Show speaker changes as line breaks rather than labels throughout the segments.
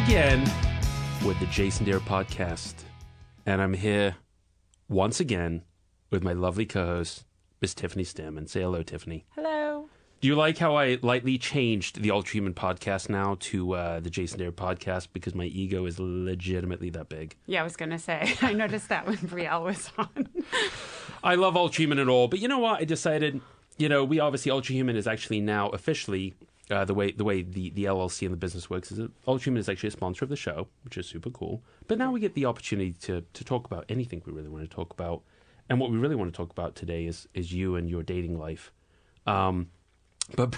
again with the Jason Dhir podcast. And I'm here once again with my lovely co-host, Miss Tiffanie Stammen. Say hello, Tiffanie.
Hello.
Do you like how I lightly changed the Ultra Human podcast now to the Jason Dhir podcast because my ego is legitimately that big?
Yeah, I was going to say, I noticed that when Brielle was on.
I love Ultra Human and all, but you know what? I decided, we obviously, Ultra Human is actually now officially, the way the LLC and the business works is that Ultra Human is actually a sponsor of the show, which is super cool. But now we get the opportunity to talk about anything we really want to talk about. And what we really want to talk about today is you and your dating life. But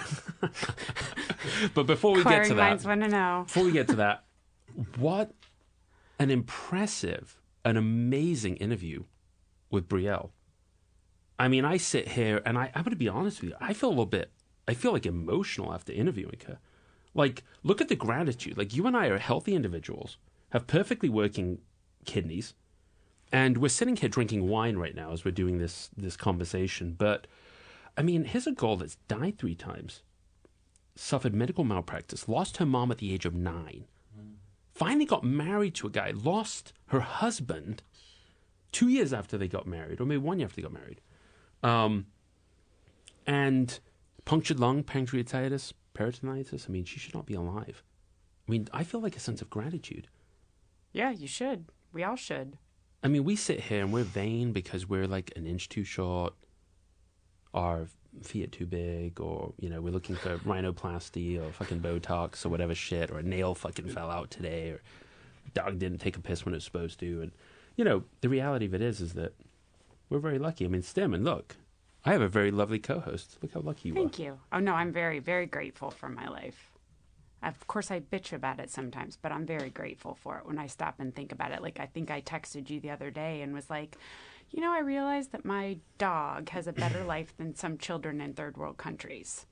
before we get to that,
minds want to know.
Before we get to that, what an impressive, an amazing interview with Brielle. I mean, I sit here and I'm going to be honest with you. I feel like emotional after interviewing her. Like, look at the gratitude. Like, you and I are healthy individuals, have perfectly working kidneys, and we're sitting here drinking wine right now as we're doing this conversation. But I mean, here's a girl that's died 3 times, suffered medical malpractice, lost her mom at the age of 9, finally got married to a guy, lost her husband 2 years after they got married, or maybe 1 year after they got married, and punctured lung, pancreatitis, peritonitis. I mean, she should not be alive. I mean, I feel like a sense of gratitude.
Yeah, you should. We all should.
I mean, we sit here and we're vain because we're like an inch too short, our feet are too big, or, we're looking for rhinoplasty or fucking Botox or whatever shit, or a nail fucking fell out today, or dog didn't take a piss when it was supposed to. And, the reality of it is that we're very lucky. I mean, Stammen, look, I have a very lovely co-host. Look how lucky you are.
Thank you. Oh, no, I'm very, very grateful for my life. Of course, I bitch about it sometimes, but I'm very grateful for it when I stop and think about it. Like, I think I texted you the other day and was like, I realized that my dog has a better life than some children in third world countries.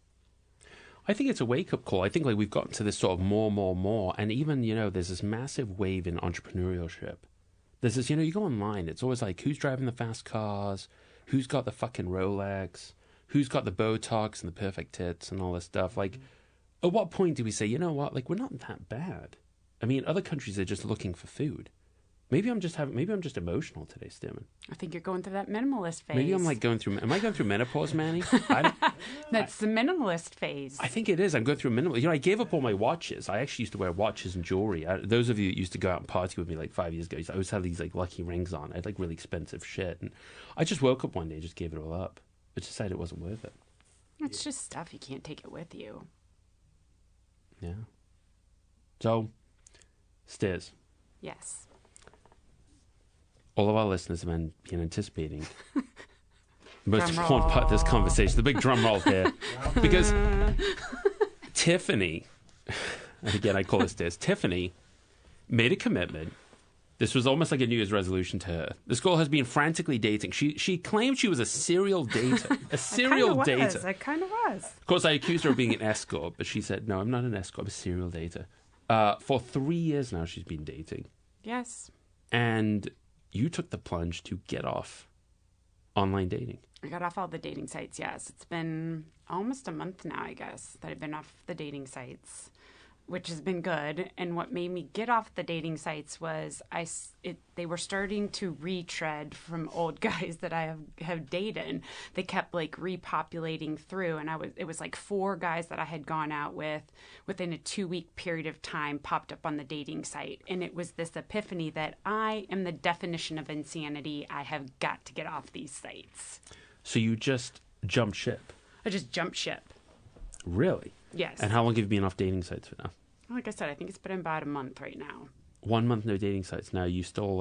I think it's a wake-up call. I think we've gotten to this sort of more. And even, there's this massive wave in entrepreneurship. There's this, you go online, it's always like, who's driving the fast cars? Who's got the fucking Rolex? Who's got the Botox and the perfect tits and all this stuff? Like, at what point do we say, you know what? Like, we're not that bad. I mean, other countries are just looking for food. Maybe I'm just emotional today, Stammen.
I think you're going through that minimalist phase.
Maybe I'm am I going through menopause, Manny?
That's the minimalist phase.
I think it is. I'm going through minimalist. I gave up all my watches. I actually used to wear watches and jewelry. Those of you that used to go out and party with me like 5 years ago, I always had these like lucky rings on. I had like really expensive shit. And I just woke up one day and just gave it all up. I just decided it wasn't worth it.
It's just stuff. You can't take it with you.
Yeah. So, Stiz.
Yes.
All of our listeners have been anticipating the most important part of this conversation. The big drum roll here. Because Tiffanie, and again I call this Stiz, Tiffanie made a commitment. This was almost like a New Year's resolution to her. This girl has been frantically dating. She claimed she was a serial dater.
I kind of was.
Of course, I accused her of being an escort, but she said, no, I'm not an escort. I'm a serial dater. For 3 years now, she's been dating.
Yes.
And you took the plunge to get off online dating.
I got off all the dating sites, yes. It's been almost a month now, I guess, that I've been off the dating sites, which has been good. And what made me get off the dating sites was they were starting to retread from old guys that I have dated. They kept like repopulating through, and it was like 4 guys that I had gone out with within a 2-week period of time popped up on the dating site. And it was this epiphany that I am the definition of insanity. I have got to get off these sites.
So you just jumped ship?
I just jumped ship.
Really?
Yes.
And how long have you been off dating sites for now?
Like I said, I think it's been about a month right now.
1 month, no dating sites. Now, are you still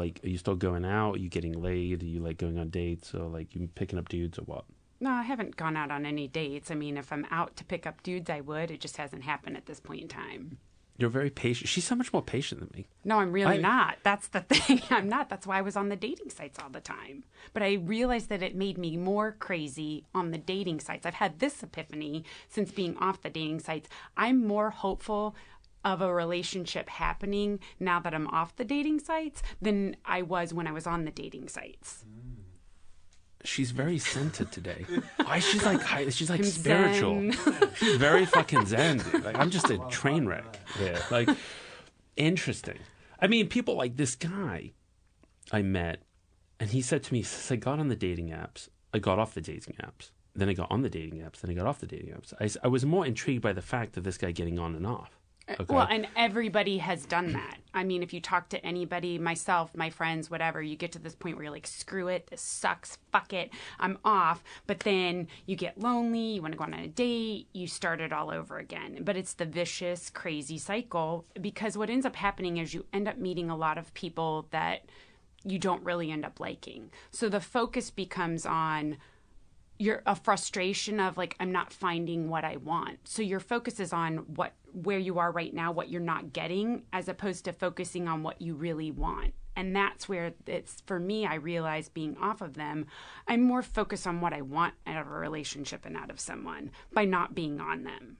going out? Are you getting laid? Are you like going on dates, or like you picking up dudes, or what?
No, I haven't gone out on any dates. I mean, if I'm out to pick up dudes, I would. It just hasn't happened at this point in time.
You're very patient. She's so much more patient than me.
No, I'm really not. That's the thing. I'm not. That's why I was on the dating sites all the time. But I realized that it made me more crazy on the dating sites. I've had this epiphany since being off the dating sites. I'm more hopeful of a relationship happening now that I'm off the dating sites than I was when I was on the dating sites.
She's very centered today. She's like spiritual. She's very fucking zen, dude. Like, I'm just a train wreck here. Like, interesting. I mean, people like this guy I met, and he said to me, he says, I got on the dating apps. I got off the dating apps. Then I got on the dating apps. Then I got off the dating apps. I was more intrigued by the fact of this guy getting on and off. Okay.
Well, and everybody has done that. I mean, if you talk to anybody, myself, my friends, whatever, you get to this point where you're like, screw it, this sucks, fuck it, I'm off. But then you get lonely, you want to go on a date, you start it all over again. But it's the vicious, crazy cycle, because what ends up happening is you end up meeting a lot of people that you don't really end up liking. So the focus becomes on a frustration of like, I'm not finding what I want. So your focus is on where you are right now, what you're not getting, as opposed to focusing on what you really want. And that's where it's, for me, I realize being off of them, I'm more focused on what I want out of a relationship and out of someone by not being on them.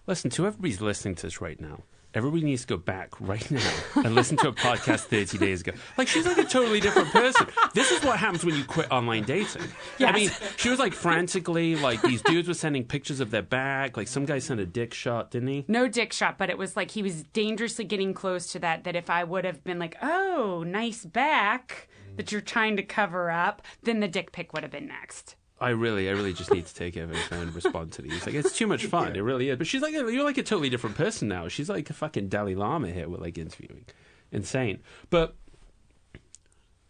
Listen, to everybody's listening to this right now, everybody needs to go back right now and listen to a podcast 30 days ago. Like, she's like a totally different person. This is what happens when you quit online dating.
Yes.
I mean, she was like frantically, like these dudes were sending pictures of their back. Like some guy sent a dick shot, didn't he?
No dick shot, but it was like he was dangerously getting close to that if I would have been like, oh, nice back that you're trying to cover up, then the dick pic would have been next.
I really just need to take evidence and respond to these. Like, it's too much fun. It really is. But she's like, you're like a totally different person now. She's like a fucking Dalai Lama here with like interviewing. Insane. But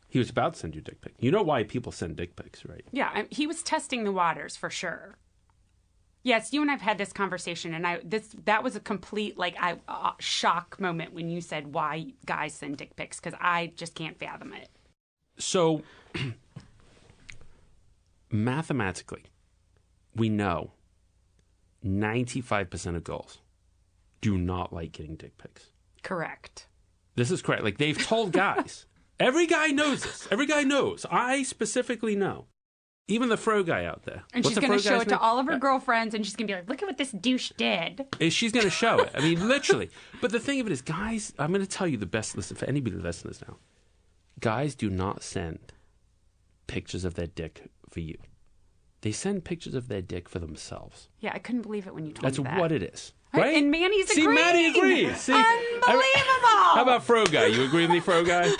he was about to send you a dick pic. You know why people send dick pics, right?
Yeah, he was testing the waters for sure. Yes, you and I've had this conversation, and that was a complete shock moment when you said why guys send dick pics, because I just can't fathom it.
So mathematically, we know 95% of girls do not like getting dick pics.
Correct.
This is correct. Like, they've told guys. Every guy knows this. Every guy knows. I specifically know. Even the fro guy out there.
And she's going to show it to all of her girlfriends, and she's going to be like, look at what this douche did.
She's going to show it. I mean, literally. But the thing of it is, guys, I'm going to tell you the best. Listen, for anybody listeners now, guys do not send pictures of their dick for you. They send pictures of their dick for themselves.
Yeah, I couldn't believe it when you told me that.
That's what it is. Right?
And Manny's agreeing.
See, Manny agrees. See,
unbelievable.
How about Fro Guy? You agree with me, Fro Guy?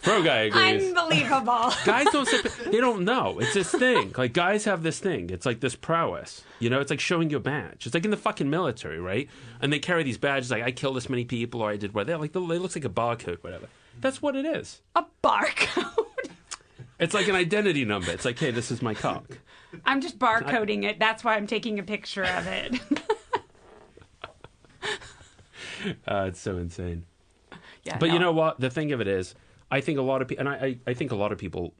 Fro Guy agrees.
Unbelievable.
Guys don't say, they don't know. It's this thing. Like, guys have this thing. It's like this prowess. You know, it's like showing your badge. It's like in the fucking military, right? And they carry these badges like, I killed this many people, or I did what. They're like, it looks like a barcode, whatever. That's what it is.
A barcode.
It's like an identity number. It's like, hey, this is my cock.
I'm just barcoding it. That's why I'm taking a picture of it.
It's so insane.
Yeah,
but you know what? The thing of it is, I think a lot of people, and I think a lot of people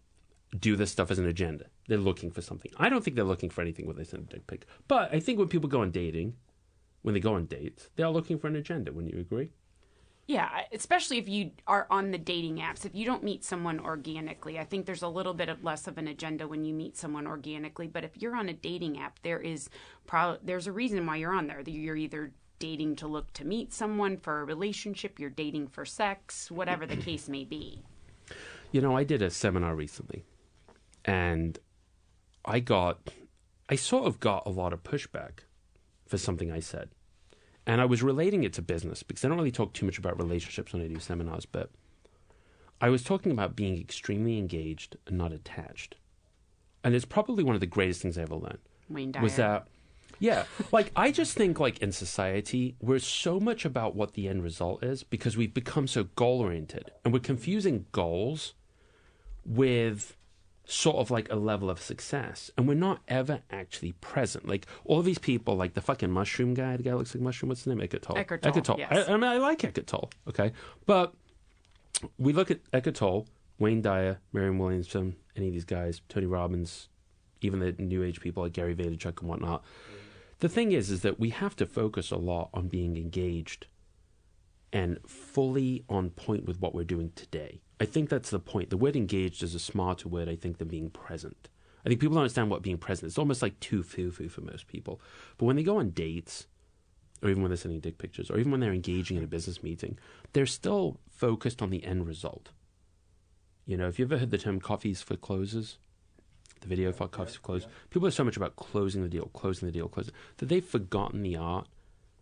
do this stuff as an agenda. They're looking for something. I don't think they're looking for anything when they send a dick pic. But I think when people go on dating, when they go on dates, they are looking for an agenda. Wouldn't you agree?
Yeah, especially if you are on the dating apps. If you don't meet someone organically, I think there's a little bit of less of an agenda when you meet someone organically. But if you're on a dating app, there's a reason why you're on there. You're either dating to look to meet someone for a relationship, you're dating for sex, whatever the case may be.
You know, I did a seminar recently, and I sort of got a lot of pushback for something I said. And I was relating it to business, because I don't really talk too much about relationships when I do seminars, but I was talking about being extremely engaged and not attached. And it's probably one of the greatest things I ever learned.
Wayne Dyer.
Was that, yeah. Like, I just think, like, in society, we're so much about what the end result is because we've become so goal-oriented. And we're confusing goals with sort of like a level of success, and we're not ever actually present. Like, all of these people, like the fucking mushroom guy, the guy who looks like mushroom, what's his name? Eckhart Tolle.
Eckhart Tolle, yes.
I mean, I like Eckhart Tolle, okay? But we look at Eckhart Tolle, Wayne Dyer, Marianne Williamson, any of these guys, Tony Robbins, even the new age people like Gary Vaynerchuk and whatnot. The thing is that we have to focus a lot on being engaged and fully on point with what we're doing today. I think that's the point. The word engaged is a smarter word, I think, than being present. I think people don't understand what being present is. It's almost like too foo-foo for most people. But when they go on dates, or even when they're sending dick pictures, or even when they're engaging in a business meeting, they're still focused on the end result. You know, if you ever heard the term coffees for closes, the video for coffees for closes, people are so much about closing the deal, that they've forgotten the art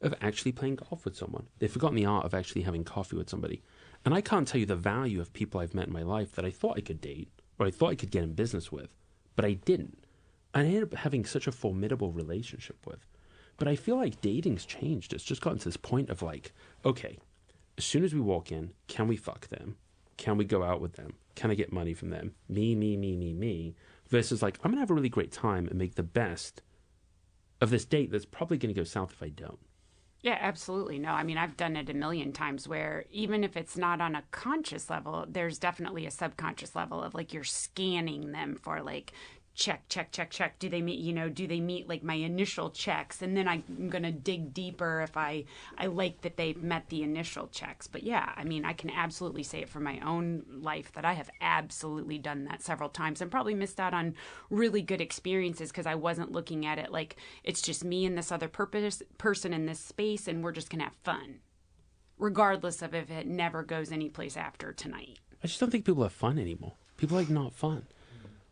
of actually playing golf with someone. They've forgotten the art of actually having coffee with somebody. And I can't tell you the value of people I've met in my life that I thought I could date or I thought I could get in business with, but I didn't. And I ended up having such a formidable relationship with. But I feel like dating's changed. It's just gotten to this point of like, okay, as soon as we walk in, can we fuck them? Can we go out with them? Can I get money from them? Me. Versus like, I'm going to have a really great time and make the best of this date that's probably going to go south if I don't.
Yeah, absolutely. No, I mean, I've done it a million times where even if it's not on a conscious level, there's definitely a subconscious level of like you're scanning them for like, check. Do they meet like my initial checks? And then I'm going to dig deeper if I like that they've met the initial checks. But yeah, I mean, I can absolutely say it from my own life that I have absolutely done that several times and probably missed out on really good experiences because I wasn't looking at it like it's just me and this other person in this space and we're just going to have fun, regardless of if it never goes anyplace after tonight.
I just don't think people have fun anymore. People are like not fun.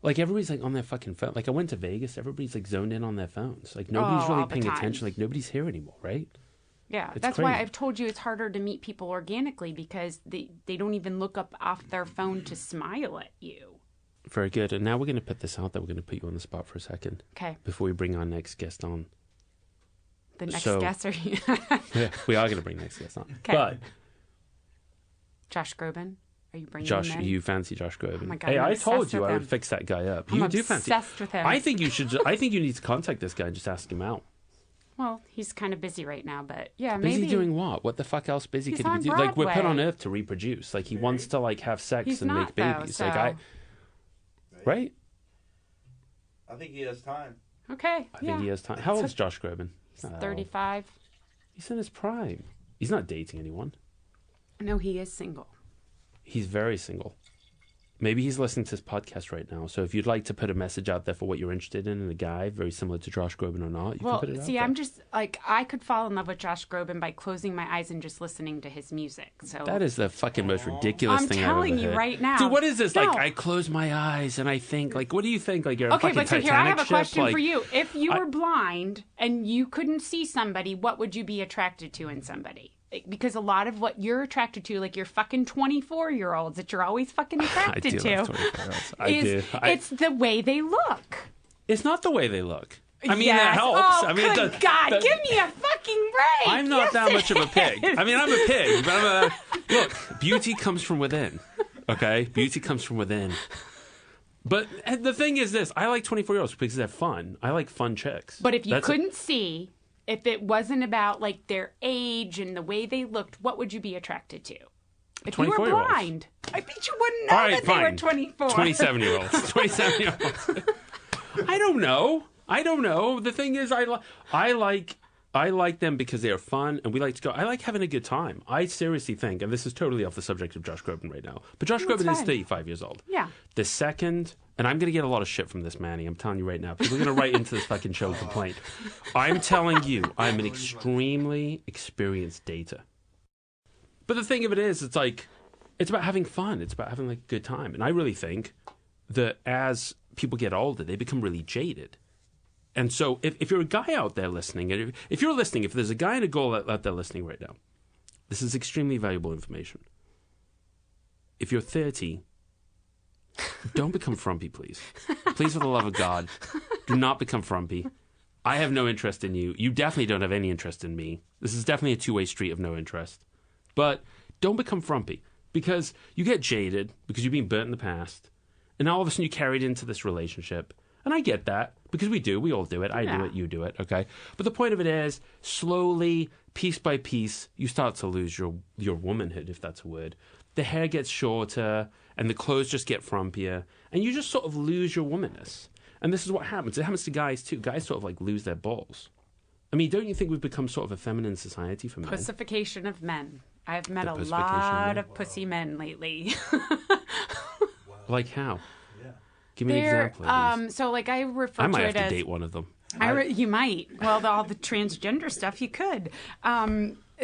Like, everybody's, like, on their fucking phone. Like, I went to Vegas. Everybody's, like, zoned in on their phones. Like, nobody's really paying attention. Like, nobody's here anymore, right?
Yeah, that's crazy. Why I've told you it's harder to meet people organically because they don't even look up off their phone to smile at you.
Very good. And now we're going to put this out there. We're going to put you on the spot for a second.
Okay.
Before we bring our next guest on.
The next guest? Are you?
Yeah, we are going to bring next guest on.
Okay.
But
Josh Groban? Are you bringing
Josh,
him in?
you fancy Josh Groban?
Oh my God,
hey,
I'm
I told you
with
I
him.
would fix that guy up.
I'm
You do fancy.
obsessed with him.
I think you should. I think you need to contact this guy and just ask him out.
Well, he's kind of busy right now, but yeah,
Busy
maybe.
doing what? What the fuck else busy
He's
could he
on
be doing? Like, we're put on
Broadway.
earth to reproduce. Like, he wants to like have sex
He's
and
not,
make babies.
though,
Like right?
I think he has time.
Okay,
I think he has time. How old is Josh Groban?
He's 35.
He's in his prime. He's not dating anyone.
No, he is single.
He's very single. Maybe he's listening to this podcast right now. So if you'd like to put a message out there for what you're interested in a guy very similar to Josh Groban or not, you can put it out there.
I'm just like, I could fall in love with Josh Groban by closing my eyes and just listening to his music. So
that is the fucking most ridiculous thing I've ever heard.
I'm telling you right now.
Dude, what is this?
No.
Like, I close my eyes and I think, like, what do you think? Like, you're a
Okay,
fucking
but so
Titanic
here I have a
ship?
question
Like,
for you. If you were blind and you couldn't see somebody, what would you be attracted to in somebody? Because a lot of what you're attracted to, like your fucking 24-year-olds that you're always fucking attracted
I do
to,
love 24-year-olds.
It's the way they look.
It's not the way they look. I mean,
yes.
it helps.
Oh,
I mean,
good God, give me a fucking break.
I'm not that much of a pig.
Is.
I mean, I'm a pig, but look, beauty comes from within. Okay? Beauty comes from within. But the thing is this, I like 24-year-olds because they're fun. I like fun chicks.
But if you couldn't see, if it wasn't about like their age and the way they looked, what would you be attracted to? If you were blind, I bet you wouldn't know that they were 24.
27-year-olds. 27-year-olds. I don't know. The thing is, I like them because they are fun and we like to go. I like having a good time. I seriously think, and this is totally off the subject of Josh Groban right now, but Josh Groban is 35 years old.
Yeah.
The second, and I'm going to get a lot of shit from this, Manny. I'm telling you right now. People are going to write into this fucking show and complain. I'm telling you, I'm an extremely experienced dater. But the thing of it is, it's like, it's about having fun. It's about having like a good time. And I really think that as people get older, they become really jaded. And so if you're a guy out there listening, and if you're listening, if there's a guy and a girl out there listening right now, this is extremely valuable information. If you're 30, don't become frumpy, please. Please, for the love of God, do not become frumpy. I have no interest in you. You definitely don't have any interest in me. This is definitely a two-way street of no interest. But don't become frumpy because you get jaded because you've been burnt in the past. And now all of a sudden you carried into this relationship. And I get that because we do. We all do it. I do it. You do it. Okay. But the point of it is slowly, piece by piece, you start to lose your womanhood, if that's a word. The hair gets shorter and the clothes just get frumpier. And you just sort of lose your womanness. And this is what happens. It happens to guys too. Guys sort of like lose their balls. I mean, don't you think we've become sort of a feminine society for men?
Pussification of men. I've met a lot of pussy men lately.
Like how? Yeah. Give me an example of these.
So like I refer
I
to
might
it
have
as...
to date one of them.
You might. Well, all the transgender stuff you could.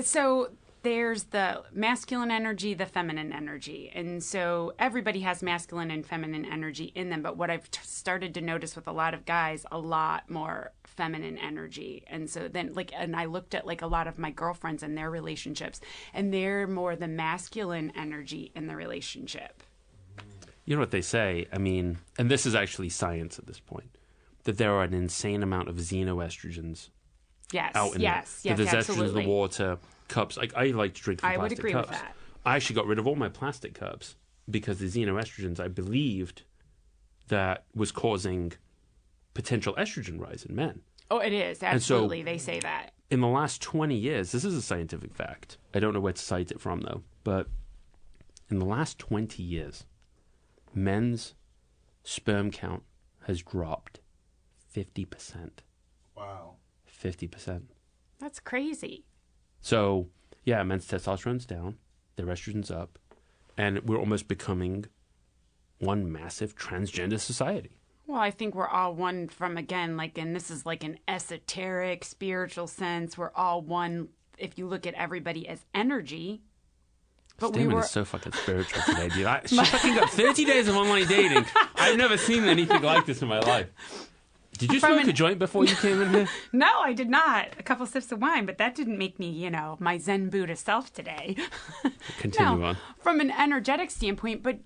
So there's the masculine energy, the feminine energy. And so everybody has masculine and feminine energy in them. But what I've started to notice with a lot of guys, a lot more feminine energy. And so then and I looked at a lot of my girlfriends and their relationships, and they're more the masculine energy in the relationship.
You know what they say? I mean, and this is actually science at this point, that there are an insane amount of xenoestrogens out in there.
Yes,
there's estrogens in
absolutely.
the water, cups. I like to drink from
I would
plastic
agree
cups.
with that.
I actually got rid of all my plastic cups because the xenoestrogens, I believed, that was causing potential estrogen rise in men.
Oh, it is. Absolutely. They say that.
In the last 20 years, this is a scientific fact. I don't know where to cite it from, though. But in the last 20 years, men's sperm count has dropped 50%.
Wow.
50%.
That's crazy.
So, yeah, men's testosterone's down, their estrogen's up, and we're almost becoming one massive transgender society.
Well, I think we're all one from, again, and this is an esoteric, spiritual sense. We're all one if you look at everybody as energy. But
Damon is so fucking spiritual today, dude. She fucking got 30 days of online dating. I've never seen anything like this in my life. Did you smoke a joint before you came in here?
No, I did not. A couple sips of wine, but that didn't make me, my Zen Buddha self today.
Continue on.
From an energetic standpoint, but,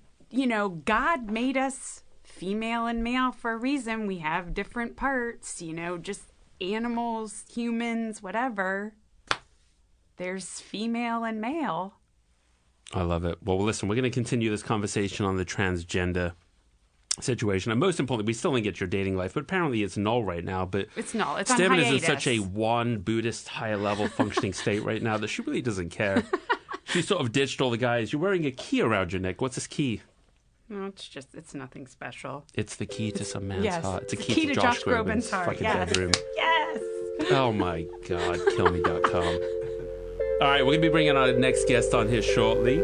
God made us female and male for a reason. We have different parts, just animals, humans, whatever. There's female and male.
I love it. Well, listen, we're going to continue this conversation on the transgender situation. And most importantly, we still didn't get your dating life, but apparently it's null right now. But
it's null. It's on
Stammen is in
hiatus.
such a one Buddhist higher level functioning state right now that she really doesn't care. She sort of ditched all the guys. You're wearing a key around your neck. What's this key?
No, it's nothing special.
It's the key to some man's heart. It's a
key
key to Josh
Groban's heart.
fucking
Yes.
bedroom.
Yes.
Oh my God, killme.com. All right, we're going to be bringing our next guest on here shortly.